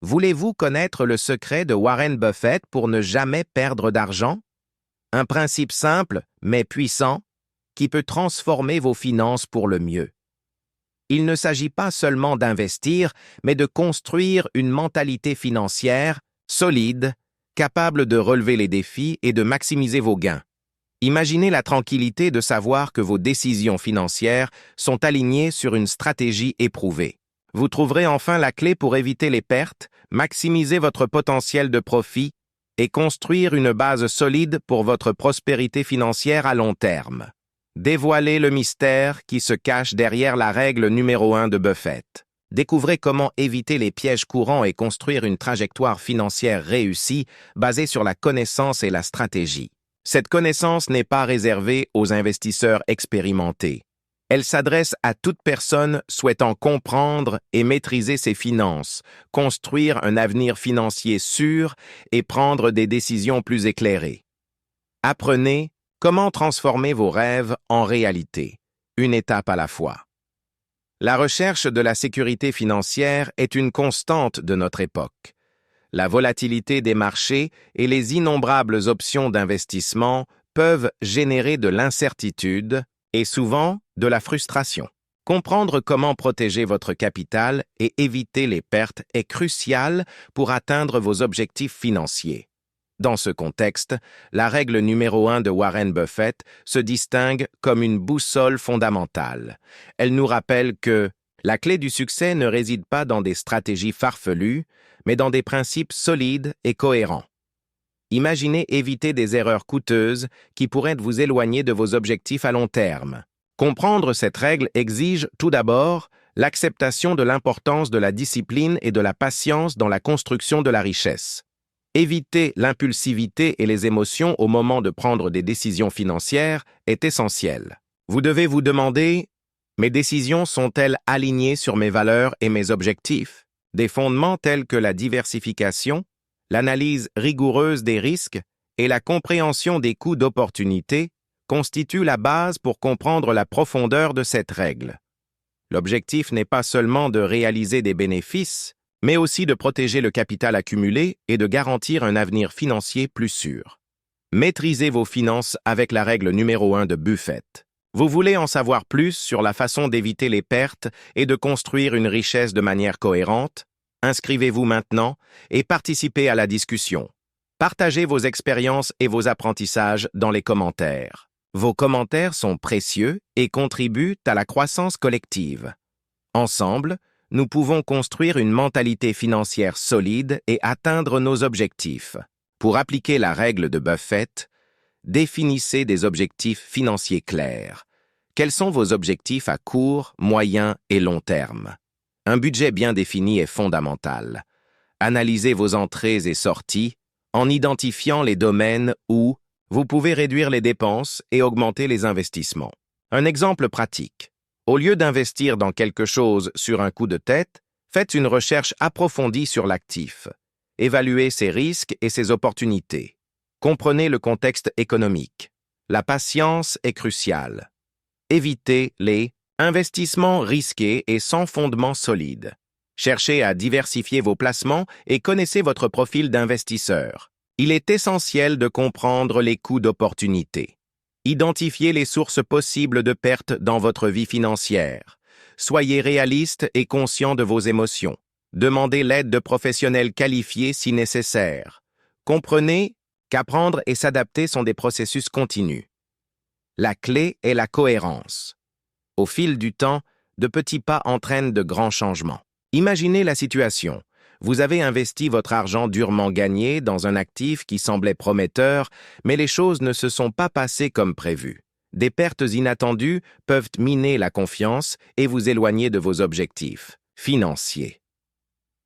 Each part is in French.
Voulez-vous connaître le secret de Warren Buffett pour ne jamais perdre d'argent? Un principe simple, mais puissant, qui peut transformer vos finances pour le mieux. Il ne s'agit pas seulement d'investir, mais de construire une mentalité financière solide, capable de relever les défis et de maximiser vos gains. Imaginez la tranquillité de savoir que vos décisions financières sont alignées sur une stratégie éprouvée. Vous trouverez enfin la clé pour éviter les pertes, maximiser votre potentiel de profit et construire une base solide pour votre prospérité financière à long terme. Dévoilez le mystère qui se cache derrière la règle numéro 1 de Buffett. Découvrez comment éviter les pièges courants et construire une trajectoire financière réussie basée sur la connaissance et la stratégie. Cette connaissance n'est pas réservée aux investisseurs expérimentés. Elle s'adresse à toute personne souhaitant comprendre et maîtriser ses finances, construire un avenir financier sûr et prendre des décisions plus éclairées. Apprenez comment transformer vos rêves en réalité, une étape à la fois. La recherche de la sécurité financière est une constante de notre époque. La volatilité des marchés et les innombrables options d'investissement peuvent générer de l'incertitude et souvent de la frustration. Comprendre comment protéger votre capital et éviter les pertes est crucial pour atteindre vos objectifs financiers. Dans ce contexte, la règle numéro 1 de Warren Buffett se distingue comme une boussole fondamentale. Elle nous rappelle que la clé du succès ne réside pas dans des stratégies farfelues, mais dans des principes solides et cohérents. Imaginez éviter des erreurs coûteuses qui pourraient vous éloigner de vos objectifs à long terme. Comprendre cette règle exige tout d'abord l'acceptation de l'importance de la discipline et de la patience dans la construction de la richesse. Éviter l'impulsivité et les émotions au moment de prendre des décisions financières est essentiel. Vous devez vous demander: mes décisions sont-elles alignées sur mes valeurs et mes objectifs? Des fondements tels que la diversification, l'analyse rigoureuse des risques et la compréhension des coûts d'opportunité constituent la base pour comprendre la profondeur de cette règle. L'objectif n'est pas seulement de réaliser des bénéfices, mais aussi de protéger le capital accumulé et de garantir un avenir financier plus sûr. Maîtrisez vos finances avec la règle numéro 1 de Buffett. Vous voulez en savoir plus sur la façon d'éviter les pertes et de construire une richesse de manière cohérente? Inscrivez-vous maintenant et participez à la discussion. Partagez vos expériences et vos apprentissages dans les commentaires. Vos commentaires sont précieux et contribuent à la croissance collective. Ensemble, nous pouvons construire une mentalité financière solide et atteindre nos objectifs. Pour appliquer la règle de Buffett, définissez des objectifs financiers clairs. Quels sont vos objectifs à court, moyen et long terme? Un budget bien défini est fondamental. Analysez vos entrées et sorties en identifiant les domaines où vous pouvez réduire les dépenses et augmenter les investissements. Un exemple pratique. Au lieu d'investir dans quelque chose sur un coup de tête, faites une recherche approfondie sur l'actif. Évaluez ses risques et ses opportunités. Comprenez le contexte économique. La patience est cruciale. Évitez les investissements risqués et sans fondement solide. Cherchez à diversifier vos placements et connaissez votre profil d'investisseur. Il est essentiel de comprendre les coûts d'opportunité. Identifiez les sources possibles de pertes dans votre vie financière. Soyez réaliste et conscient de vos émotions. Demandez l'aide de professionnels qualifiés si nécessaire. Comprenez qu'apprendre et s'adapter sont des processus continus. La clé est la cohérence. Au fil du temps, de petits pas entraînent de grands changements. Imaginez la situation. Vous avez investi votre argent durement gagné dans un actif qui semblait prometteur, mais les choses ne se sont pas passées comme prévu. Des pertes inattendues peuvent miner la confiance et vous éloigner de vos objectifs financiers.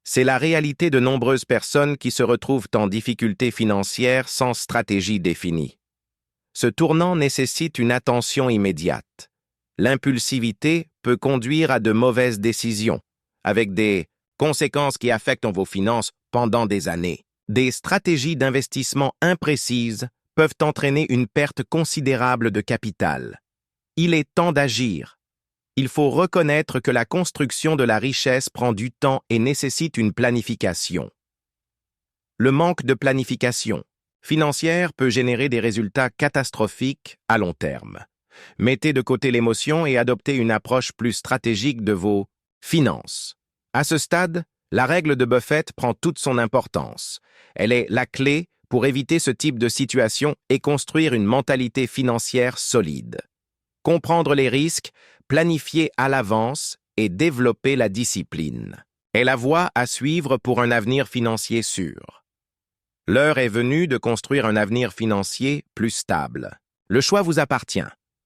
C'est la réalité de nombreuses personnes qui se retrouvent en difficulté financière sans stratégie définie. Ce tournant nécessite une attention immédiate. L'impulsivité peut conduire à de mauvaises décisions, avec des conséquences qui affectent vos finances pendant des années. Des stratégies d'investissement imprécises peuvent entraîner une perte considérable de capital. Il est temps d'agir. Il faut reconnaître que la construction de la richesse prend du temps et nécessite une planification. Le manque de planification financière peut générer des résultats catastrophiques à long terme. Mettez de côté l'émotion et adoptez une approche plus stratégique de vos finances. À ce stade, la règle de Buffett prend toute son importance. Elle est la clé pour éviter ce type de situation et construire une mentalité financière solide. Comprendre les risques, planifier à l'avance et développer la discipline est la voie à suivre pour un avenir financier sûr. L'heure est venue de construire un avenir financier plus stable. Le choix vous appartient.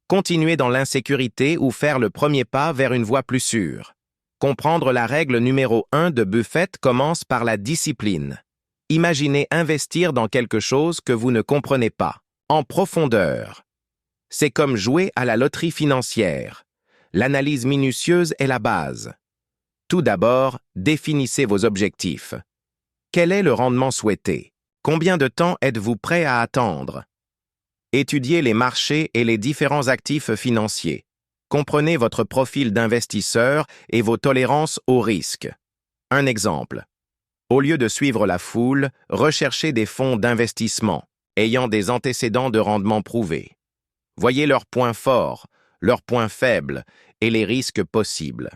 Continuer dans l'insécurité ou faire le premier pas vers une voie plus sûre. Comprendre la règle numéro 1 de Buffett commence par la discipline. Imaginez investir dans quelque chose que vous ne comprenez pas, en profondeur. C'est comme jouer à la loterie financière. L'analyse minutieuse est la base. Tout d'abord, définissez vos objectifs. Quel est le rendement souhaité? Combien de temps êtes-vous prêt à attendre? Étudiez les marchés et les différents actifs financiers. Comprenez votre profil d'investisseur et vos tolérances aux risques. Un exemple. Au lieu de suivre la foule, recherchez des fonds d'investissement ayant des antécédents de rendement prouvés. Voyez leurs points forts, leurs points faibles et les risques possibles.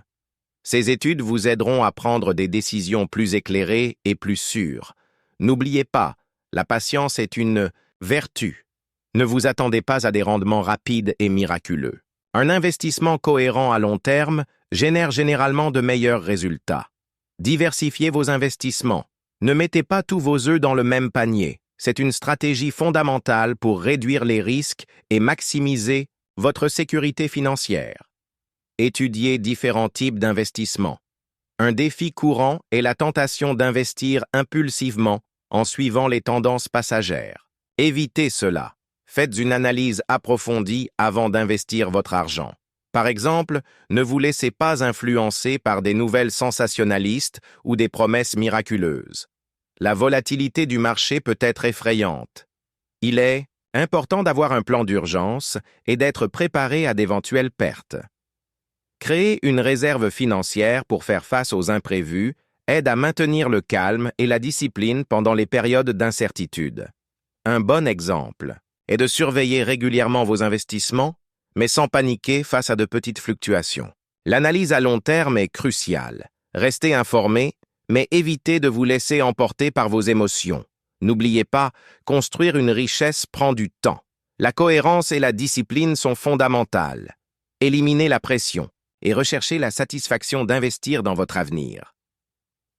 Ces études vous aideront à prendre des décisions plus éclairées et plus sûres. N'oubliez pas, la patience est une vertu. Ne vous attendez pas à des rendements rapides et miraculeux. Un investissement cohérent à long terme génère généralement de meilleurs résultats. Diversifiez vos investissements. Ne mettez pas tous vos œufs dans le même panier. C'est une stratégie fondamentale pour réduire les risques et maximiser votre sécurité financière. Étudiez différents types d'investissements. Un défi courant est la tentation d'investir impulsivement en suivant les tendances passagères. Évitez cela. Faites une analyse approfondie avant d'investir votre argent. Par exemple, ne vous laissez pas influencer par des nouvelles sensationnalistes ou des promesses miraculeuses. La volatilité du marché peut être effrayante. Il est important d'avoir un plan d'urgence et d'être préparé à d'éventuelles pertes. Créer une réserve financière pour faire face aux imprévus aide à maintenir le calme et la discipline pendant les périodes d'incertitude. Un bon exemple est de surveiller régulièrement vos investissements, mais sans paniquer face à de petites fluctuations. L'analyse à long terme est cruciale. Restez informé, mais évitez de vous laisser emporter par vos émotions. N'oubliez pas, construire une richesse prend du temps. La cohérence et la discipline sont fondamentales. Éliminez la pression et recherchez la satisfaction d'investir dans votre avenir.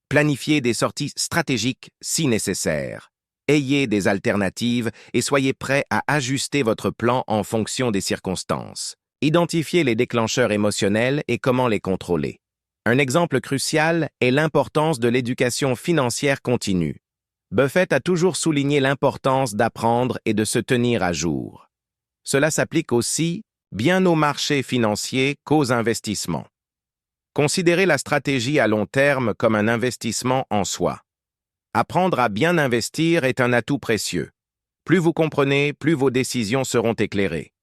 Planifiez des sorties stratégiques si nécessaire. Ayez des alternatives et soyez prêt à ajuster votre plan en fonction des circonstances. Identifiez les déclencheurs émotionnels et comment les contrôler. Un exemple crucial est l'importance de l'éducation financière continue. Buffett a toujours souligné l'importance d'apprendre et de se tenir à jour. Cela s'applique aussi bien aux marchés financiers qu'aux investissements. Considérez la stratégie à long terme comme un investissement en soi. Apprendre à bien investir est un atout précieux. Plus vous comprenez, plus vos décisions seront éclairées.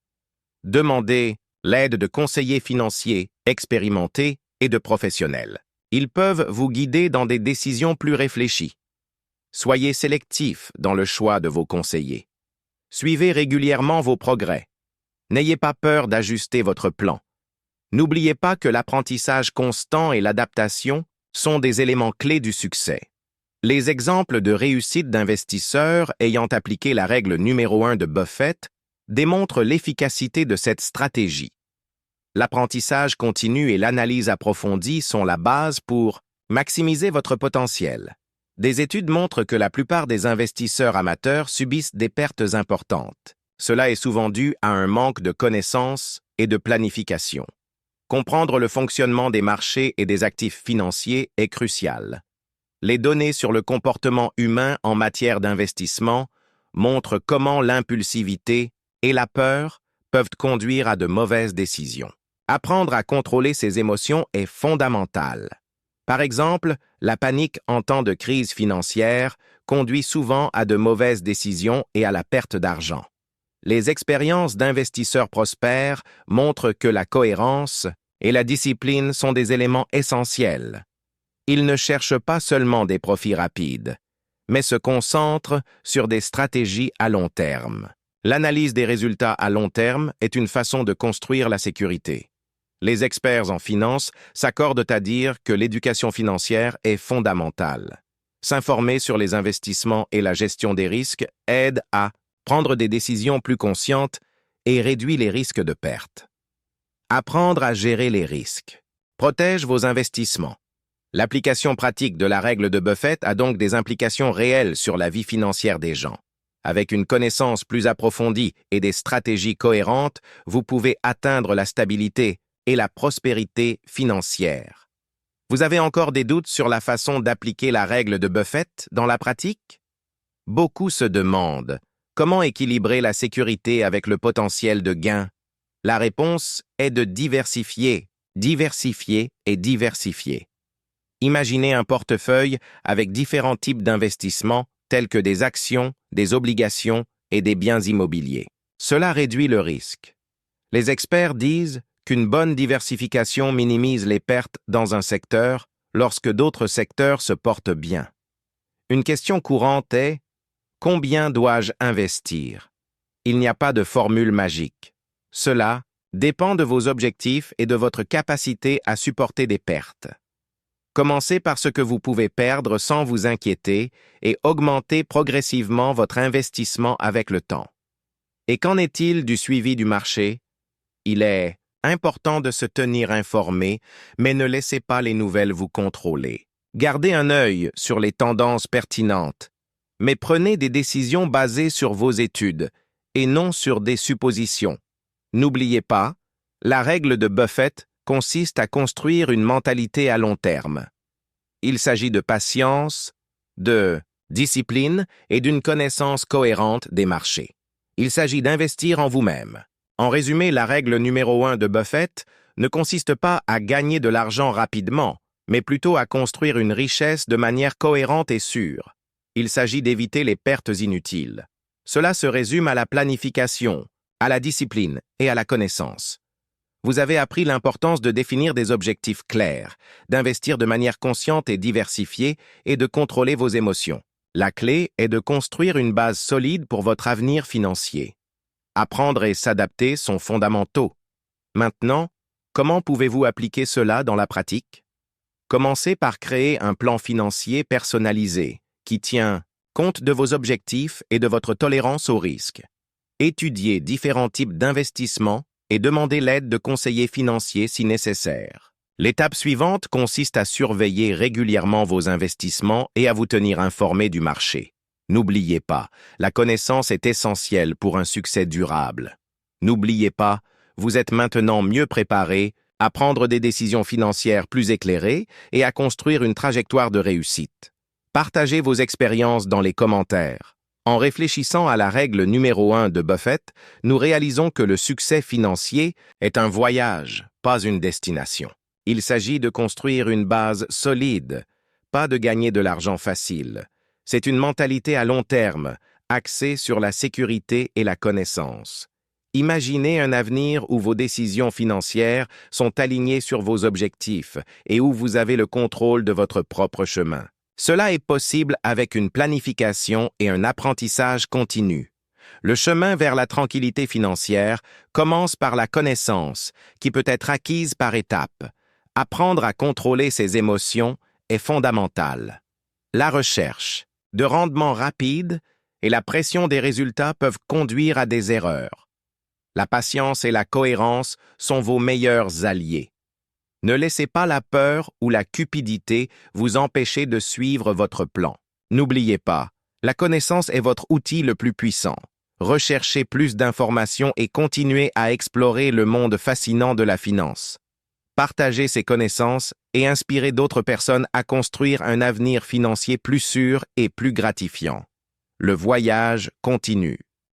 Demandez l'aide de conseillers financiers expérimentés et de professionnels. Ils peuvent vous guider dans des décisions plus réfléchies. Soyez sélectif dans le choix de vos conseillers. Suivez régulièrement vos progrès. N'ayez pas peur d'ajuster votre plan. N'oubliez pas que l'apprentissage constant et l'adaptation sont des éléments clés du succès. Les exemples de réussite d'investisseurs ayant appliqué la règle numéro 1 de Buffett démontrent l'efficacité de cette stratégie. L'apprentissage continu et l'analyse approfondie sont la base pour maximiser votre potentiel. Des études montrent que la plupart des investisseurs amateurs subissent des pertes importantes. Cela est souvent dû à un manque de connaissances et de planification. Comprendre le fonctionnement des marchés et des actifs financiers est crucial. Les données sur le comportement humain en matière d'investissement montrent comment l'impulsivité et la peur peuvent conduire à de mauvaises décisions. Apprendre à contrôler ses émotions est fondamental. Par exemple, la panique en temps de crise financière conduit souvent à de mauvaises décisions et à la perte d'argent. Les expériences d'investisseurs prospères montrent que la cohérence et la discipline sont des éléments essentiels. Ils ne cherchent pas seulement des profits rapides, mais se concentrent sur des stratégies à long terme. L'analyse des résultats à long terme est une façon de construire la sécurité. Les experts en finance s'accordent à dire que l'éducation financière est fondamentale. S'informer sur les investissements et la gestion des risques aide à prendre des décisions plus conscientes et réduit les risques de perte. Apprendre à gérer les risques protège vos investissements. L'application pratique de la règle de Buffett a donc des implications réelles sur la vie financière des gens. Avec une connaissance plus approfondie et des stratégies cohérentes, vous pouvez atteindre la stabilité et la prospérité financière. Vous avez encore des doutes sur la façon d'appliquer la règle de Buffett dans la pratique? Beaucoup se demandent comment équilibrer la sécurité avec le potentiel de gain. La réponse est de diversifier, diversifier et diversifier. Imaginez un portefeuille avec différents types d'investissements tels que des actions, des obligations et des biens immobiliers. Cela réduit le risque. Les experts disent qu'une bonne diversification minimise les pertes dans un secteur lorsque d'autres secteurs se portent bien. Une question courante est « Combien dois-je investir ?» Il n'y a pas de formule magique. Cela dépend de vos objectifs et de votre capacité à supporter des pertes. Commencez par ce que vous pouvez perdre sans vous inquiéter et augmentez progressivement votre investissement avec le temps. Et qu'en est-il du suivi du marché? Il est important de se tenir informé, mais ne laissez pas les nouvelles vous contrôler. Gardez un œil sur les tendances pertinentes, mais prenez des décisions basées sur vos études et non sur des suppositions. N'oubliez pas, la règle de Buffett consiste à construire une mentalité à long terme. Il s'agit de patience, de discipline et d'une connaissance cohérente des marchés. Il s'agit d'investir en vous-même. En résumé, la règle numéro 1 de Buffett ne consiste pas à gagner de l'argent rapidement, mais plutôt à construire une richesse de manière cohérente et sûre. Il s'agit d'éviter les pertes inutiles. Cela se résume à la planification, à la discipline et à la connaissance. Vous avez appris l'importance de définir des objectifs clairs, d'investir de manière consciente et diversifiée et de contrôler vos émotions. La clé est de construire une base solide pour votre avenir financier. Apprendre et s'adapter sont fondamentaux. Maintenant, comment pouvez-vous appliquer cela dans la pratique? Commencez par créer un plan financier personnalisé qui tient compte de vos objectifs et de votre tolérance au risque. Étudiez différents types d'investissements et demandez l'aide de conseillers financiers si nécessaire. L'étape suivante consiste à surveiller régulièrement vos investissements et à vous tenir informé du marché. N'oubliez pas, la connaissance est essentielle pour un succès durable. N'oubliez pas, vous êtes maintenant mieux préparé à prendre des décisions financières plus éclairées et à construire une trajectoire de réussite. Partagez vos expériences dans les commentaires. En réfléchissant à la règle numéro 1 de Buffett, nous réalisons que le succès financier est un voyage, pas une destination. Il s'agit de construire une base solide, pas de gagner de l'argent facile. C'est une mentalité à long terme, axée sur la sécurité et la connaissance. Imaginez un avenir où vos décisions financières sont alignées sur vos objectifs et où vous avez le contrôle de votre propre chemin. Cela est possible avec une planification et un apprentissage continu. Le chemin vers la tranquillité financière commence par la connaissance, qui peut être acquise par étapes. Apprendre à contrôler ses émotions est fondamental. La recherche de rendements rapides et la pression des résultats peuvent conduire à des erreurs. La patience et la cohérence sont vos meilleurs alliés. Ne laissez pas la peur ou la cupidité vous empêcher de suivre votre plan. N'oubliez pas, la connaissance est votre outil le plus puissant. Recherchez plus d'informations et continuez à explorer le monde fascinant de la finance. Partagez ces connaissances et inspirez d'autres personnes à construire un avenir financier plus sûr et plus gratifiant. Le voyage continue.